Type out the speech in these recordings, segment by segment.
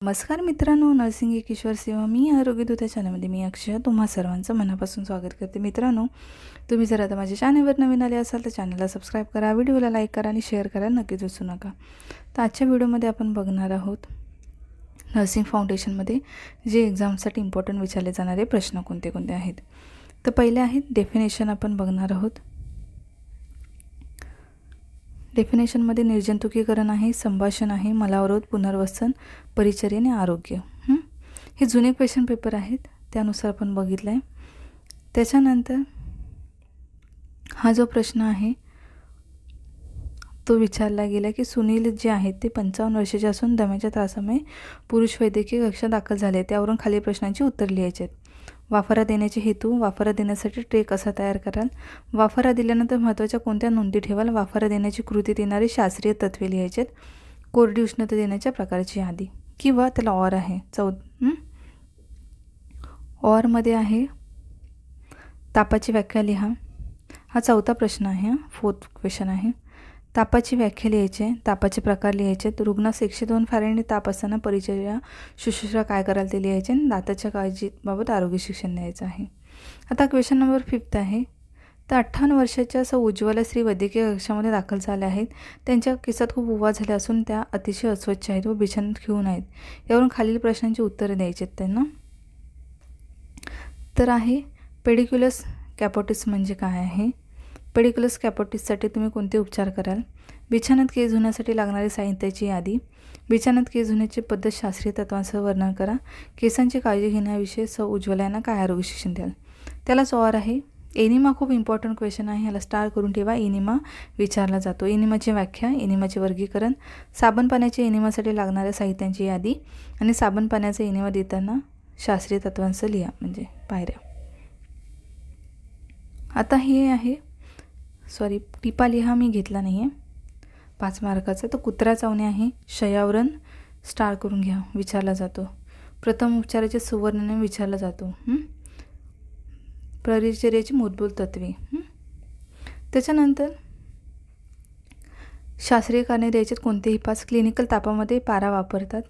नमस्कार मित्रांनो, नर्सिंग एक ईश्वर सेवा मी आरोग्यदूत या चॅनलमध्ये मी अक्षय तुम्हा सर्वांचं मनापासून स्वागत करते. मित्रांनो, तुम्ही जर आता माझ्या चॅनलवर नवीन आले असाल तर चॅनलला सबस्क्राईब करा, व्हिडिओला लाईक करा आणि शेअर करायला नक्कीच विसरू नका. तर आजच्या व्हिडिओमध्ये आपण बघणार आहोत नर्सिंग फाउंडेशनमध्ये जे एक्झामसाठी इम्पॉर्टंट विचारले जाणारे प्रश्न कोणते कोणते आहेत. तर पहिले आहेत डेफिनेशन आपण बघणार आहोत. डेफिनेशनमध्ये निर्जंतुकीकरण आहे, संभाषण आहे, मलावरोध, पुनर्वसन, परिचर्या आणि आरोग्य. हे जुने क्वेश्चन पेपर आहेत, त्यानुसार आपण बघितलं आहे. त्याच्यानंतर हा जो प्रश्न आहे तो विचारला गेला की सुनील जे आहेत ते 55 वर्षाचे असून दम्याच्या त्रासामुळे पुरुष वैद्यकीय कक्षात दाखल झाले. त्यावरून खालील प्रश्नांची उत्तर लिहायची आहेत. वाफारा देण्याचे हेतू, वाफारा देण्यासाठी ट्रे कसा तयार कराल, वाफारा दिल्यानंतर महत्त्वाच्या कोणत्या नोंदी ठेवाल, वाफारा देण्याची कृतीत येणारी शास्त्रीय तत्त्वे लिहायची आहेत, कोरडी उष्णता देण्याच्या प्रकारची यादी, किंवा त्याला ऑर आहे ऑरमध्ये आहे तापाची व्याख्या लिहा. हा चौथा प्रश्न आहे, 4th क्वेश्चन आहे. तापाची व्याख्या लिहायची आहे, तापाचे प्रकार लिहायचे आहेत, रुग्णास 102 फॅरेनहाइट ताप असताना परिचर्या शुश्रूषा काय कराल ते लिहायचे आणि दाताच्या काळजीबाबत आरोग्य शिक्षण द्यायचं आहे. आता क्वेश्चन नंबर 5 आहे. तर 58 वर्षाच्या उज्ज्वला स्त्री वैद्यकीय कक्षामध्ये दाखल झाल्या आहेत. त्यांच्या केसात खूप उवा झाले असून त्या अतिशय अस्वच्छ आहेत व बिछान्यात खेळून आहेत. यावरून खालील प्रश्नांची उत्तरे द्यायची आहेत त्यांना. तर आहे पेडिक्युलस कॅपोटिस म्हणजे काय आहे, पेडिक्युलस कॅपोटिससाठी तुम्ही कोणते उपचार कराल, बिछान्यात केस धुण्यासाठी लागणारी साहित्याची यादी, बिछान्यात केस धुण्याची पद्धत शास्त्रीय तत्वांसह वर्णन करा, केसांची काळजी घेण्याविषयी उज्ज्वला यांना काय आरोग्य शिक्षण द्याल. त्यालाच ऑर आहे. एनिमा खूप इम्पॉर्टंट क्वेश्चन आहे, ह्याला स्टार करून ठेवा. एनिमा विचारला जातो. एनिमाची व्याख्या, एनिमाचे वर्गीकरण, साबण पाण्याच्या एनिमासाठी लागणाऱ्या साहित्यांची यादी आणि साबण पाण्याचा एनिमा देताना शास्त्रीय तत्वांसह लिहा, म्हणजे पायऱ्या. आता हे आहे टिपा लिहा, मी घेतला नाही आहे, 5 मार्काचा. तर कुत्रा चावणे आहे, शयावरण स्टार करून घ्या, विचारला जातो. प्रथम उपचाराचे सुवर्णने विचारला जातो. परिचर्याची मूलभूत तत्वे. त्याच्यानंतर शास्त्रीय कारणे द्यायचे कोणतेही 5. क्लिनिकल तापामध्ये पारा वापरतात,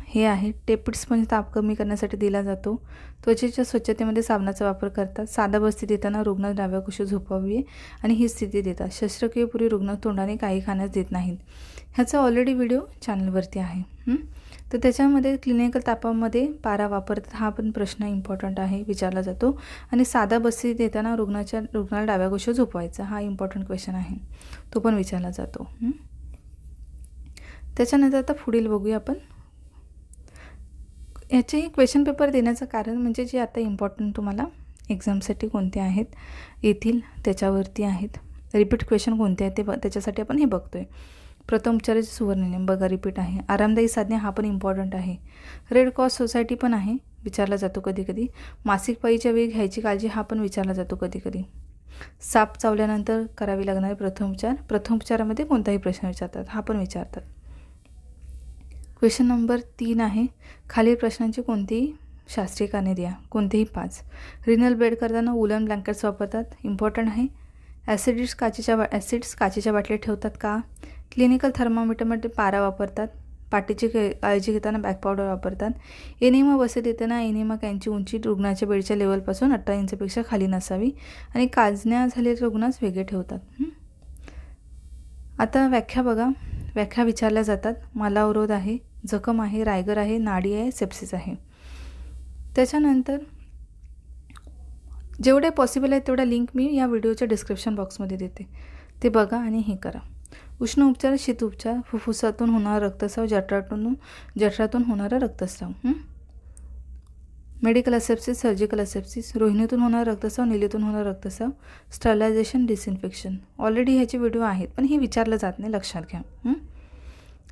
हे आहे. टेपिड स्पंज ताप कमी करण्यासाठी दिला जातो. त्वचेच्या स्वच्छतेमध्ये साबणाचा वापर करतात. साधा बस्ती देताना रुग्ण डाव्या कुशी झोपावी आणि ही स्थिती देतात. शस्त्रक्रियेपूर्वी रुग्ण तोंडाने काही खाण्यास देत नाहीत. ह्याचा ऑलरेडी व्हिडिओ चॅनलवरती आहे. तर त्याच्यामध्ये क्लिनिकल तापामध्ये पारा वापरतात, हा पण प्रश्न इम्पॉर्टंट आहे, विचारला जातो. आणि साधा बस्ती देताना रुग्णाला डाव्या कुशीवर झोपवायचा, हा इम्पॉर्टंट क्वेश्चन आहे, तो पण विचारला जातो. त्याच्यानंतर आता पुढील बघूया आपण. याचे क्वेश्चन पेपर देण्याचं कारण म्हणजे जे आता इम्पॉर्टंट तुम्हाला एक्झामसाठी कोणते आहेत येथील त्याच्यावरती आहेत. रिपीट क्वेश्चन कोणते आहेत ते त्याच्यासाठी आपण हे बघतो आहे. प्रथम उपचाराचे सुवर्णनियम बघा, रिपीट आहे. आरामदायी साधने, हा पण इम्पॉर्टंट आहे. रेड क्रॉस सोसायटी पण आहे, विचारला जातो कधी कधी. मासिक पाळीच्या वेळी घ्यायची काळजी, हा पण विचारला जातो कधी कधी. साप चावल्यानंतर करावी लागणारे प्रथमोपचारामध्ये कोणताही प्रश्न विचारतात, हा पण विचारतात. क्वेश्चन नंबर 3 आहे. खालील प्रश्नांची कोणतीही शास्त्रीय कारणे द्या, कोणतेही 5. रिनल बेड करताना वूलन ब्लँकेट्स वापरतात, इम्पॉर्टंट आहे. ॲसिड्स काचेच्या बाटलीत ठेवतात का. क्लिनिकल थर्मामीटरमध्ये पारा वापरतात. पाठीची काळजी घेताना बॅक पावडर वापरतात. एनिमा बसे देताना एनिमा कॅनची उंची रुग्णाच्या बेडच्या लेवलपासून 18 इंचपेक्षा खाली नसावी आणि कांजण्या झालेल्या रुग्णास वेगळे ठेवतात. आता व्याख्या बघा, व्याख्या विचारल्या जातात. मलावरोध आहे, जखम आहे, रायगर आहे, नाडी आहे, सेप्सिस आहे. त्याच्यानंतर जेवढे पॉसिबल आहे तेवढा लिंक मी या व्हिडिओच्या डिस्क्रिप्शन बॉक्समध्ये देते, ते बघा आणि हे करा. उष्ण उपचार, शीत उपचार, फुफ्फुसातून होणारा रक्तस्राव, जठरातून होणारा रक्तस्राव, मेडिकल असेप्सिस, सर्जिकल असेप्सिस, रोहिणीतून होणारा रक्तस्राव, निलीतून होणारा रक्तस्राव, स्टरलायझेशन, डिसइन्फेक्शन. ऑलरेडी ह्याचे व्हिडिओ आहेत पण हे विचारलं जात नाही, लक्षात घ्या.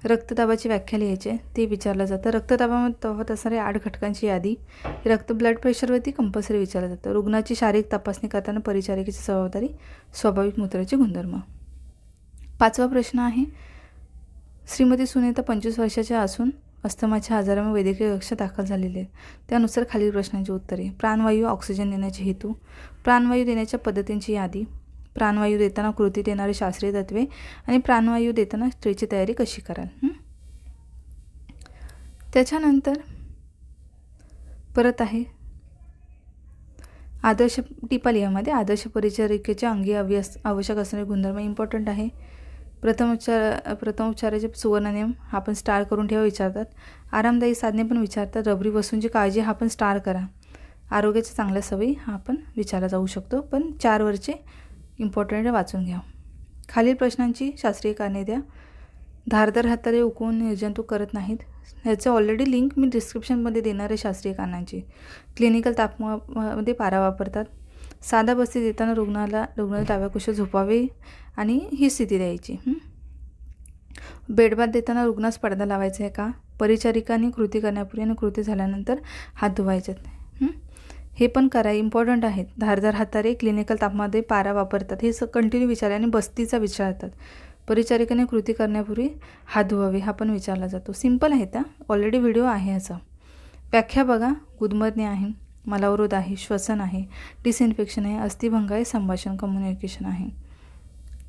रक्तदाबाची व्याख्या लिहायची आहे, ते विचारलं जातं. रक्तदाबामध्ये तफावत असणाऱ्या 8 घटकांची यादी. ब्लड प्रेशरवरती कंपल्सरी विचारलं जातं. रुग्णाची शारीरिक तपासणी करताना परिचारिकेची जबाबदारी, स्वाभाविक मूत्राचे गुणधर्म. 5वा प्रश्न आहे. श्रीमती सुनेता 25 वर्षाच्या असून अस्थमाच्या आजारामुळे वैद्यकीय कक्षात दाखल झालेले आहेत. त्यानुसार खालील प्रश्नांची उत्तरे. प्राणवायू, ऑक्सिजन देण्याचे हेतू, प्राणवायू देण्याच्या पद्धतींची यादी, प्राणवायू देताना कृतीत येणारी शास्त्रीय तत्वे आणि प्राणवायू देताना ट्रेची तयारी कशी कराल. त्याच्यानंतर परत आहे आदर्श टिपालियामध्ये आदर्श परिचारिकेच्या अंगी आवश्यक असणारे गुणधर्म इम्पॉर्टंट आहे. प्रथमोपचाराचे सुवर्ण नियम हा पण स्टार करून ठेवा विचारतात. आरामदायी साधने पण विचारतात. रबरी वस्तूंची काळजी हा पण स्टार करा. आरोग्याच्या चांगल्या सवयी हा पण विचारला जाऊ शकतो, पण 4 वरचे इम्पॉर्टंट वाचून घ्या. खालील प्रश्नांची शास्त्रीय कारणे द्या. धारदार हाताने उकवून निर्जंतुक करत नाहीत. ह्याचं ऑलरेडी लिंक मी डिस्क्रिप्शनमध्ये देणार आहे शास्त्रीय कारणांची. क्लिनिकल तापमानामध्ये पारा वापरतात. साधा बस्ती देताना रुग्णाला डाव्याकुशी झोपावे आणि ही स्थिती द्यायची. बेडबाथ देताना रुग्णास पडदा लावायचा आहे का? परिचारिकांनी कृती करण्यापूर्वी आणि कृती झाल्यानंतर हात धुवायचेत. हे पण करा, इम्पॉर्टंट आहेत. धारदार हातारे क्लिनिकल तापमानामध्ये पारा वापरतात. हे कंटिन्यू विचारले आणि बस्तीचा विचारतात. परिचारिकाने कृती करण्यापूर्वी हात धुवावे हा पण विचारला जातो. सिंपल आहे त्या, ऑलरेडी व्हिडिओ आहे ह्याचा. व्याख्या बघा. गुदमरणे आहे, मलावरोध आहे, श्वसन आहे, डिसइन्फेक्शन आहे, अस्थिभंग आहे, संभाषण कम्युनिकेशन आहे.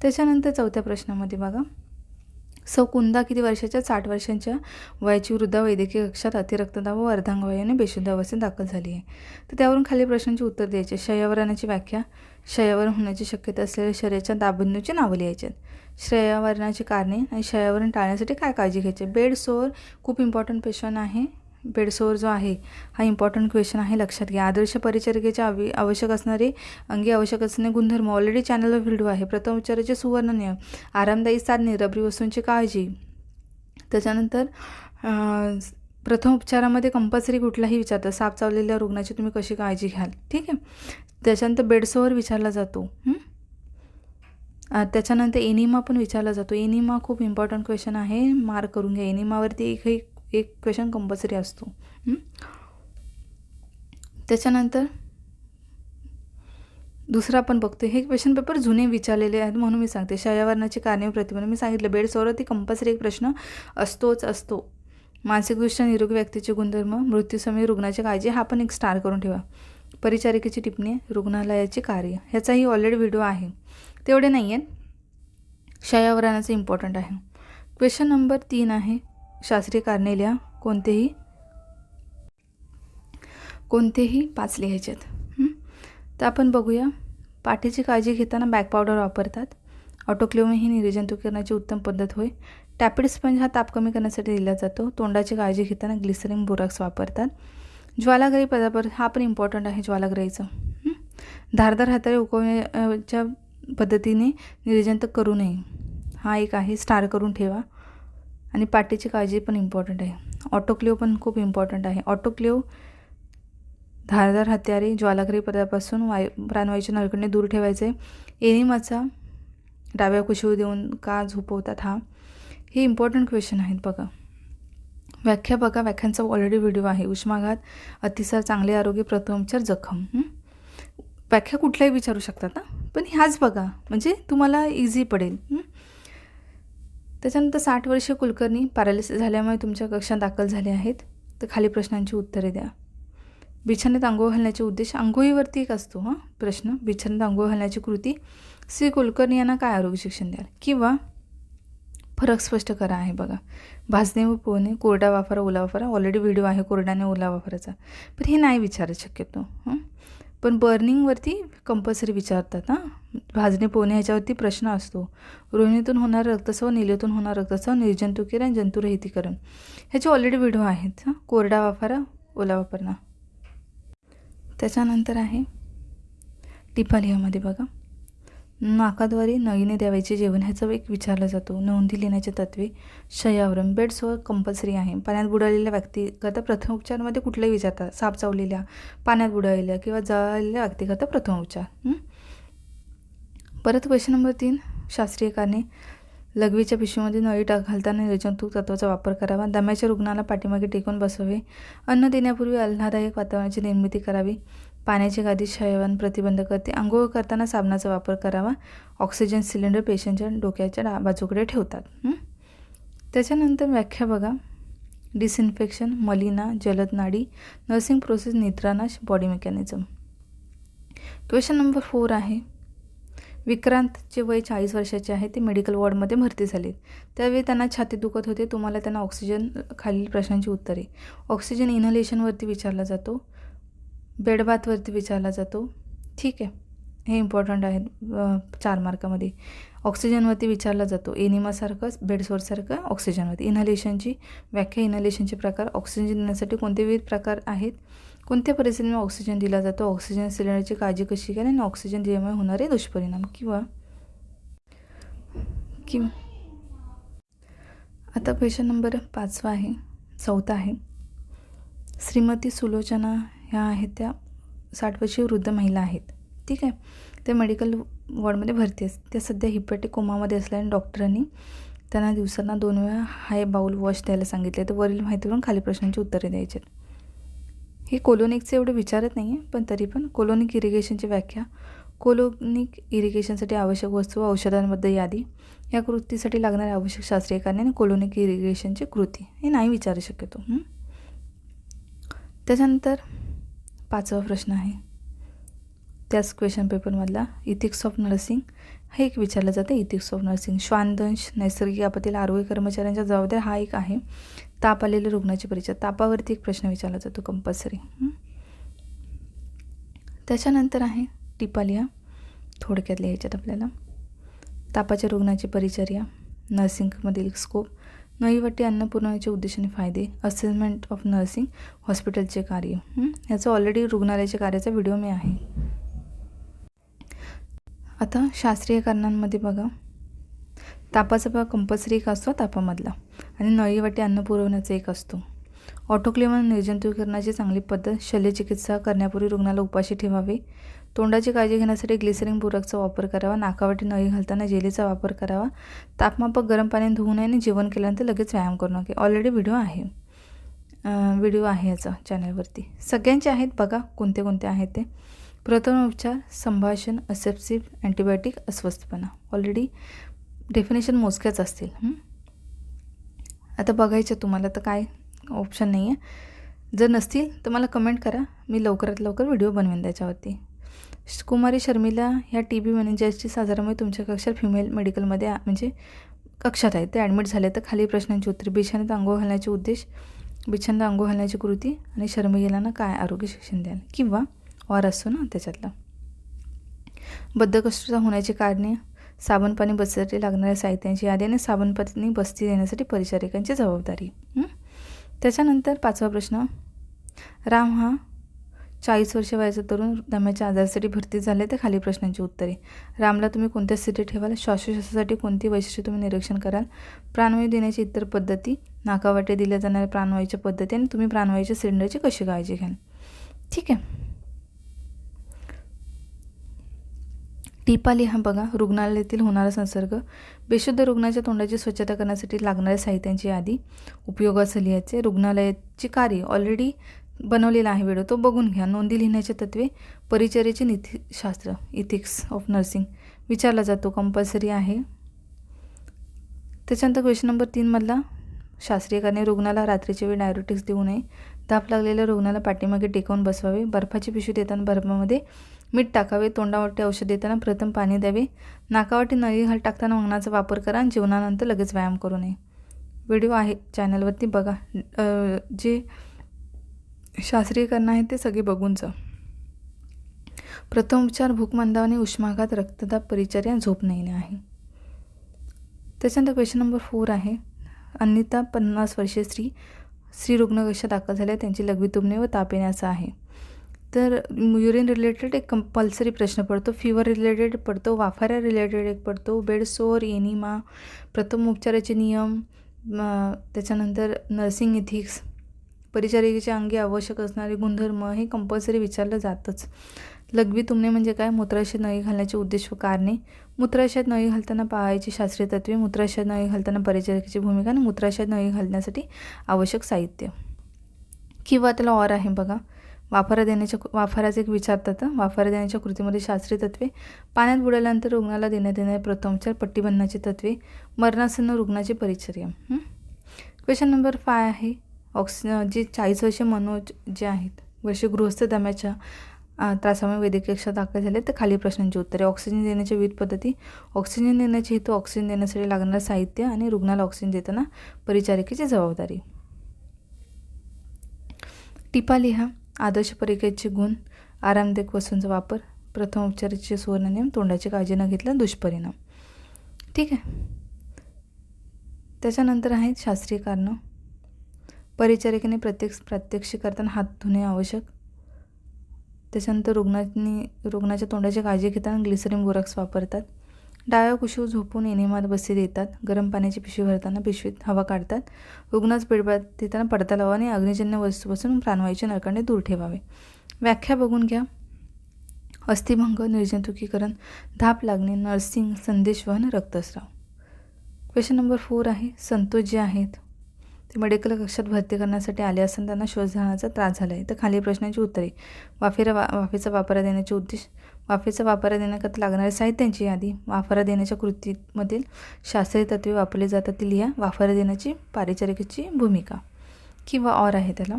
त्याच्यानंतर 4थ्या प्रश्नामध्ये बघा. सौ कुंदा किती वर्षाच्या? 60 वर्षांच्या वयाची वृद्धा वैद्यकीय कक्षात अतिरक्तदाब व अर्धांगवायूने बेशुद्ध अवस्थेत दाखल झाली आहे. तर त्यावरून खाली प्रश्नांची उत्तर द्यायचे. शय्यावरणाची व्याख्या. शय्यावरण होण्याची शक्यता असलेल्या शरीराच्या दाबबंदूची नावं लिहायची. शय्यावरणाची कारणे आणि शय्यावरण टाळण्यासाठी काय काळजी घ्यायची. बेड सोअर खूप इम्पॉर्टंट क्वेश्चन आहे. बेड सोअर जो आहे हा इम्पॉर्टंट क्वेश्चन आहे, लक्षात घ्या. आदर्श परिचारिकेच्या आवश्यक असणारे अंगी आवश्यक असणारे गुणधर्म ऑलरेडी चॅनलवर व्हिडिओ आहे. प्रथमोपचाराचे सुवर्ण नियम, आरामदायी साधने, रबरी वस्तूंची काळजी. त्याच्यानंतर प्रथमोपचारामध्ये कंपल्सरी कुठलाही विचारतात. साप चावलेल्या रुग्णाची तुम्ही कशी काळजी घ्याल, ठीक आहे. त्याच्यानंतर बेडसोअर विचारला जातो. त्याच्यानंतर एनिमा पण विचारला जातो. एनिमा खूप इम्पॉर्टंट क्वेश्चन आहे, मार्क करून घ्या. एनिमावरती एक क्वेश्चन कंपल्सरी असतो. त्याच्यानंतर दुसरा आपण बघतो. हे क्वेश्चन पेपर जुने विचारलेले आहेत म्हणून मी सांगते. शय्यावरणाची कारणे व प्रतिबंध मी सांगितलं. बेडसोअरवरती कंपल्सरी एक प्रश्न असतो. मानसिकदृष्ट्या निरोगी व्यक्तीचे गुणधर्म, मृत्यूसमयी रुग्णाची काळजी हा पण एक स्टार करून ठेवा. परिचारिकेची टिप्पणी, रुग्णालयाचे कार्य, ह्याचाही ऑलरेडी व्हिडिओ आहे, तेवढे नाही आहेत. शय्यावरणाचं इम्पॉर्टंट आहे. क्वेश्चन नंबर 3 आहे. शास्त्रीय कारणे लिहा. कोणतेही 5 लिहायचे आहेत. तर आपण बघूया. पाठीची काळजी घेताना बॅक पावडर वापरतात. ऑटोक्लेव्ह ही निर्जंतुकीकरणाची उत्तम पद्धत होय. टॅपिड स्पंज हा ताप कमी करण्यासाठी दिला जातो. तोंडाची काळजी घेताना ग्लिसरीन बोरॅक्स वापरतात. ज्वालाग्रही पदार्थ हा पण इम्पॉर्टंट आहे. ज्वालाग्रहीचं धारदार हाताने उकळण्याच्या पद्धतीने निर्जंतुक करू नये हा एक आहे, स्टार करून ठेवा. आणि पाठीची काळजी पण इम्पॉर्टंट आहे. ऑटोक्लेव्ह पण खूप इम्पॉर्टंट आहे. ऑटोक्लेव्ह धारदार हत्यारे ज्वालाग्रही पदार्थापासून प्राणवायूच्या नळकडे दूर ठेवायचे. एनिमाचा डाव्या कुशीवर देऊन का झोपवतात हे इम्पॉर्टंट क्वेश्चन आहेत बघा. व्याख्या बघा. व्याख्यांचा ऑलरेडी व्हिडिओ आहे. उष्माघात, अतिसार, चांगले आरोग्य, प्रथमोपचार, जखम. व्याख्या कुठल्याही विचारू शकतात पण ह्याच बघा म्हणजे तुम्हाला इझी पडेल. त्याच्यानंतर 60 वर्षीय कुलकर्णी पॅरालिसिस झाल्यामुळे तुमच्या कक्षात दाखल झाले आहेत. तर खाली प्रश्नांची उत्तरे द्या. बिछान्यात अंघोळ घालण्याचे उद्देश, अंघोळीवरती एक असतो प्रश्न. बिछान्यात अंघोळ घालण्याची कृती. श्री कुलकर्णी यांना काय आरोग्य शिक्षण द्याल किंवा फरक स्पष्ट करा आहे बघा. भाजणे व पोहणे, कोरडा वाफारा, ओला वाफारा, ऑलरेडी व्हिडिओ आहे कोरड्याने ओला वाफाराचा, पण हे नाही विचारत शक्यतो. पण बर्निंगवरती कंपल्सरी विचारतात. भाजणे पोहणे ह्याच्यावरती प्रश्न असतो. रोहिणीतून होणारं रक्तस्राव, नीलेतून होणारं रक्तस्राव, निर्जंतुकीकरण, जंतुरहितीकरण ह्याचे ऑलरेडी व्हिडिओ आहेत. कोरडा वाफारा, ओला वापरणं. त्याच्यानंतर आहे टिपालियामध्ये बघा. नाकाद्वारे नळीने द्यावायचे जेवण ह्याचा एक विचारला जातो. नोंदी लिहिण्याचे तत्वे. शय्यावरण, बेडसोअर कंपल्सरी आहे. पाण्यात बुडालेल्या व्यक्तीकरता प्रथमोपचारमध्ये कुठलाही विचारतात. साप चावलेल्या, पाण्यात बुडालेल्या किंवा जळलेल्या व्यक्तीकरता प्रथमोपचार. परत क्वेश्चन नंबर 3 शास्त्रीय कारणे. लघवीच्या पिशवीमध्ये नळी घालताना निर्जंतुक तत्वाचा वापर करावा. दम्याच्या रुग्णाला पाठीमागे टेकून बसवावे. अन्न देण्यापूर्वी आल्हाददायक वातावरणाची निर्मिती करावी. पाण्याची गादी शय्यावरण प्रतिबंध करते. अंघोळ करताना साबणाचा वापर करावा. ऑक्सिजन सिलेंडर पेशंटच्या डोक्याच्या बाजूकडे ठेवतात. त्याच्यानंतर व्याख्या बघा. डिसइन्फेक्शन, मलिना, जलद नाडी, नर्सिंग प्रोसेस, निद्रानाश, बॉडी मेकॅनिझम. क्वेश्चन नंबर 4 आहे. विक्रांतचे वय 40 वर्षाचे आहे. ते मेडिकल वॉर्डमध्ये भरती झाले. त्यावेळी त्यांना छाती दुखत होते. तुम्हाला त्यांना ऑक्सिजन खालील प्रश्नांची उत्तरे. ऑक्सिजन इनहेलेशनवरती विचारला जातो, बेड बाथवरती विचारला जातो. ठीक आहे, हे इम्पॉर्टंट आहे 4 मार्कामध्ये. ऑक्सिजनवरती विचारला जातो, एनिमासारखंच बेड सोर्ससारखं ऑक्सिजनवरती. इनहेलेशनची व्याख्या, इनहेलेशनचे प्रकार, ऑक्सिजन देण्यासाठी कोणते विविध प्रकार आहेत, कोणत्या परिस्थितीमध्ये ऑक्सिजन दिला जातो, ऑक्सिजन सिलेंडरची काळजी कशी घ्यावी आणि ऑक्सिजन दिल्यामुळे होणारे दुष्परिणाम. किंवा आता क्वेश्चन नंबर 5 आहे, 4 आहे. श्रीमती सुलोचना ह्या आहेत त्या 60 वर्षीय वृद्ध महिला आहेत. ठीक आहे, ते मेडिकल वॉर्डमध्ये भरती असते. त्या सध्या हिपॅटिक कोमामध्ये असल्याने डॉक्टरांनी त्यांना दिवसांना 2 वेळा हाय बाउल वॉश द्यायला सांगितले. तर वरील माहितीवरून खाली प्रश्नांची उत्तरे द्यायची. हे कोलोनिकचे एवढे विचारत नाही आहे, पण तरी पण कोलोनिक इरिगेशनची व्याख्या, कोलोनिक इरिगेशनसाठी आवश्यक वस्तू, औषधांबद्दल यादी, या कृतीसाठी लागणारे आवश्यक शास्त्रीय कारणे आणि कोलोनिक इरिगेशनची कृती, हे नाही विचारू शक्यतो. त्याच्यानंतर 5वा प्रश्न आहे त्याच क्वेश्चन पेपरमधला, इथिक्स ऑफ नर्सिंग. हे एक विचारलं जातं, इथिक्स ऑफ नर्सिंग. श्वानदंश, नैसर्गिक आपत्तीला आरोग्य कर्मचाऱ्यांच्या जबाबदारी, हा एक आहे. ताप आलेल्या रुग्णाची परिचय, तापावरती एक प्रश्न विचारला जातो कंपल्सरी. त्याच्यानंतर आहे टिपा लिहा, थोडक्यात लिहायच्यात आपल्याला. तापाच्या रुग्णाची परिचर्या, नर्सिंगमधील स्कोप, नळीवाटी अन्न पुरवण्याचे उद्देश आणि फायदे, असेसमेंट ऑफ नर्सिंग, हॉस्पिटलचे कार्य. याचं ऑलरेडी रुग्णालयाच्या कार्याचा व्हिडिओ मी आहे. आता शास्त्रीय कारणांमध्ये बघा, तापाचा बघा कंपल्सरी एक असतो तापामधला, आणि नळीवाटी अन्न पुरवण्याचा एक असतो. ऑटोक्लेव्ह निर्जंतुकीकरणाची चांगली पद्धत, शल्यचिकित्सा करण्यापूर्वी रुग्णाला उपाशी ठेवावे, तोंडाची काळजी घेण्यासाठी ग्लिसरीन पूरकचा वापर करावा, नाकावाटी नळी घालताना जेलीचा वापर करावा, तापमापक गरम पाण्याने धुवू नये आणि जेवण केल्यानंतर लगेच व्यायाम करू नये. ऑलरेडी व्हिडिओ आहे याचा चॅनलवरती, सगळ्यांचे आहेत बघा कोणते कोणते आहेत ते. प्रथम उपचार, संभाषण, असेप्सिव्ह, अँटीबायोटिक, अस्वस्थपणा. ऑलरेडी डेफिनेशन मोजक्याच असतील. आता बघायचं तुम्हाला तर काय ऑप्शन नाही आहे. जर नसतील तर मला कमेंट करा, मी लवकरात लवकर व्हिडिओ बनवेन त्याच्यावरती. कुमारी शर्मिला ह्या TB मॅनेजर्सची आजारामुळे तुमच्या कक्षात फिमेल मेडिकलमध्ये म्हणजे कक्षात आहेत, ते ॲडमिट झाले. तर खाली प्रश्नांची उत्तरे, बिछाण्यात अंघोळ घालण्याचे उद्देश, बिछाण्यात अंघोळ घालण्याची कृती, आणि शर्मिलांना काय आरोग्य शिक्षण द्याल. किंवा और असतो ना त्याच्यातला. बद्धकोष्ठता होण्याची कारणे, साबण पाणी बसण्यासाठी लागणाऱ्या साहित्यांची यादी आणि साबण पाणी बस्ती देण्यासाठी परिचारिकांची जबाबदारी. त्याच्यानंतर 5वा प्रश्न, राम हा 40 वर्ष वयाचा तरुण दम्याच्या आजारासाठी भरती झाले. तर खाली प्रश्नांची उत्तरे. रामला तुम्ही कोणत्या स्थितीत ठेवाल, श्वासोच्छवासासाठी कोणती वैशिष्ट्ये तुम्ही निरीक्षण कराल, प्राणवायू देण्याची इतर पद्धती, नाकावाटे दिल्या जाणाऱ्या प्राणवायूच्या पद्धती, आणि तुम्ही प्राणवायूच्या सिलेंडरची कशी काळजी घ्याल. ठीक आहे, टिपा लिहा बघा. रुग्णालयातील होणारा संसर्ग, बेशुद्ध रुग्णाच्या तोंडाची स्वच्छता करण्यासाठी लागणाऱ्या साहित्यांची यादी, उपयोगाचं लिहायचे, रुग्णालयाची कार्य ऑलरेडी बनवलेला आहे व्हिडिओ, तो बघून घ्या. नोंदी लिहिण्याचे तत्त्वे, परिचर्येचे नीतिशास्त्र, इथिक्स ऑफ नर्सिंग विचारला जातो, कंपल्सरी आहे. त्याच्यानंतर क्वेश्चन नंबर 3 मधला, शास्त्रीय कारणे, रुग्णाला रात्रीच्या वेळी डायरेटिक्स देऊ नये, ताप लागलेल्या रुग्णाला पाठीमागे टेकवून बसवावे, बर्फाची पिशवी देताना बर्फामध्ये मीठ टाकावे, तोंडावाटी औषध देताना प्रथम पाणी द्यावे, नाकावाटी नळी घाल टाकताना वंगणाचा वापर करा, आणि जेवणानंतर लगेच व्यायाम करू नये. व्हिडिओ आहे चॅनलवरती बघा, जे शास्त्रीय कारण आहेत ते सगळे बघून जा. प्रथम उपचार, भूक मंदावणे, उष्माघात, रक्तदाब, परिचर्या, झोप न येणे आहे. त्याच्यानंतर क्वेश्चन नंबर 4 आहे, अनिता 50 वर्षीय स्त्री रुग्ण कशा दाखल झाल्या, त्यांची लघवी तुंबणे व ताप येण्याचा आहे. तर युरिन रिलेटेड एक कंपल्सरी प्रश्न पडतो, फिवर रिलेटेड पडतो, वाफाऱ्या रिलेटेड एक पडतो, बेड सोअर, एनिमा, प्रथम उपचाराचे नियम, त्याच्यानंतर नर्सिंग इथिक्स, परिचारिकेच्या अंगी आवश्यक असणारे गुणधर्म, हे कंपल्सरी विचारलं जातंच. लघवी तुंबणे म्हणजे काय, मूत्राशयात नळी घालण्याचे उद्देश व कारणे, मूत्राशयात नळी घालताना पाळायची शास्त्रीय तत्त्वे, मूत्राशयात नळी घालताना परिचारिकेची भूमिका, आणि मूत्राशयात नळी घालण्यासाठी आवश्यक साहित्य. किंवा त्याला और आहे बघा, वाफाऱ्याचं एक विचारतात, वाफारा देण्याच्या कृतीमध्ये शास्त्रीय तत्त्वे, पाण्यात बुडाल्यानंतर रुग्णाला देण्यात येणारे प्रथमोपचार, पट्टीबंधनाची तत्त्वे, मरणासन्न रुग्णाची परिचर्या. क्वेश्चन नंबर 5 आहे, जे 40 वर्षीय मनोज जे आहेत, गृहस्थ दम्याच्या त्रासामुळे वैद्यकीय कक्षात दाखल झाले तर खाली प्रश्नांची उत्तरे. ऑक्सिजन देण्याच्या विविध पद्धती, ऑक्सिजन देण्याचे हेतू, ऑक्सिजन देण्यासाठी लागणारं साहित्य आणि रुग्णाला ऑक्सिजन देताना परिचारिकेची जबाबदारी. टिपा लिहा. आदर्श परिचारिकेचे गुण, आरामदायक वस्तूंचा वापर, प्रथम उपचाराचे सुवर्ण नियम, तोंडाची काळजी न घेतला दुष्परिणाम. ठीक आहे. त्याच्यानंतर आहेत शास्त्रीय कारणं. परिचारिकेने प्रात्यक्षिक करताना हात धुणे आवश्यक. त्याच्यानंतर रुग्णाच्या तोंडाची काळजी घेताना ग्लिसरीन बोरॅक्स वापरतात. डाव्या कुशीवर झोपून एनिमात बसे देतात. गरम पाण्याची पिशवी भरताना पिशवीत हवा काढतात. रुग्णास बेडबाथ देताना पडदा लावा आणि अग्निजन्य वस्तूपासून प्राणवायूचे नळकांडे दूर ठेवावे. व्याख्या बघून घ्या. अस्थिभंग, निर्जंतुकीकरण, धाप लागणे, नर्सिंग, संदेशवहन, रक्तस्राव. क्वेश्चन नंबर 4 आहे. संतोष जे आहेत ते मेडिकल कक्षात भरती करण्यासाठी आले असताना त्यांना श्वासघेण्याचा त्रास झाला आहे तर खालील प्रश्नांची उत्तरे. वाफेचा वापरा देण्याचे उद्देश, वाफेचा वापरा देण्याकरता लागणाऱ्या साहित्यांची यादी, वाफारा देण्याच्या कृतीमधील शास्त्रीय तत्त्वे वापरली जातात ती लिहा. वाफारा देण्याची परिचारिकेची भूमिका किंवा ऑर आहे त्याला.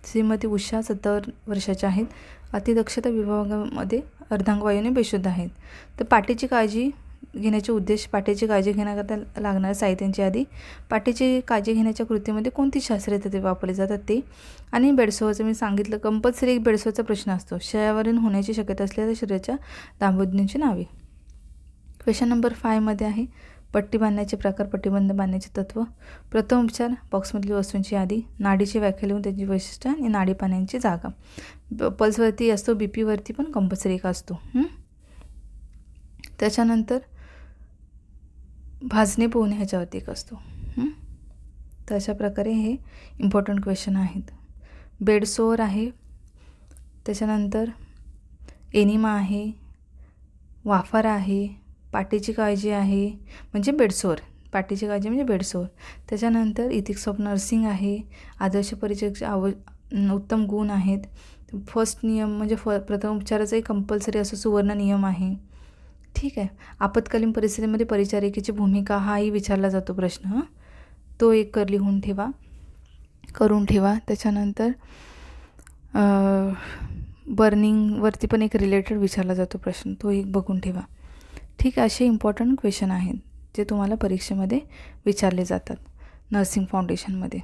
श्रीमती उषा 70 वर्षाच्या आहेत. अतिदक्षता विभागामध्ये अर्धांगवायूने बेशुद्ध आहेत. तर पाठीची काळजी घेण्याचे उद्देश, पाठीची काळजी घेण्याकरता लागणाऱ्या साहित्यांची यादी, पाठीची काळजी घेण्याच्या कृतीमध्ये कोणती शास्त्रीय तत्त्वे वापरली जातात ते, आणि बेडसोरचं मी सांगितलं कंपल्सरी एक बेडसोरचा प्रश्न असतो. शयावरील होण्याची शक्यता असलेल्या शरीराच्या दांभोदनींची नावे. क्वेश्चन नंबर 5 मध्ये आहे. पट्टी बांधण्याचे प्रकार, पट्टीबंद बांधण्याचे तत्त्व, प्रथम उपचार, बॉक्समधील वस्तूंची यादी, नाडीची व्याख्या लिहून त्याची वैशिष्ट्य आणि नाडी पाण्याची जागा. पल्सवरती असतो, BP वरती पण कंपल्सरी एक असतो. त्याच्यानंतर भाजणे पोहणे ह्याच्यावरती एक असतो. तर अशा प्रकारे हे इम्पॉर्टंट क्वेश्चन आहेत. बेडसोर आहे, त्याच्यानंतर एनिमा आहे, वाफारा आहे, पाठीची काळजी आहे म्हणजे बेडसोर, पाठीची काळजी म्हणजे बेडसोर. त्याच्यानंतर इथिक्स ऑफ नर्सिंग आहे, आदर्श परिचारिकेचे उत्तम गुण आहेत. फर्स्ट नियम म्हणजे प्रथम उपचाराचा एक कंपल्सरी असं सुवर्ण नियम आहे. ठीक आहे. आपत्कालीन परिस्थितीमध्ये परिचारिकेची भूमिका हाही विचारला जातो प्रश्न, तो एक लिहून ठेवा, करून ठेवा. त्याच्यानंतर बर्निंगवरती पण एक रिलेटेड विचारला जातो प्रश्न, तो एक बघून ठेवा. ठीक आहे. असे इम्पॉर्टंट क्वेश्चन आहेत जे तुम्हाला परीक्षेमध्ये विचारले जातात नर्सिंग फाउंडेशनमध्ये.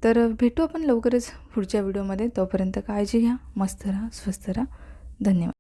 तर भेटू आपण लवकरच पुढच्या व्हिडिओमध्ये. तोपर्यंत काळजी घ्या, मस्त राहा, स्वस्थ राहा. धन्यवाद.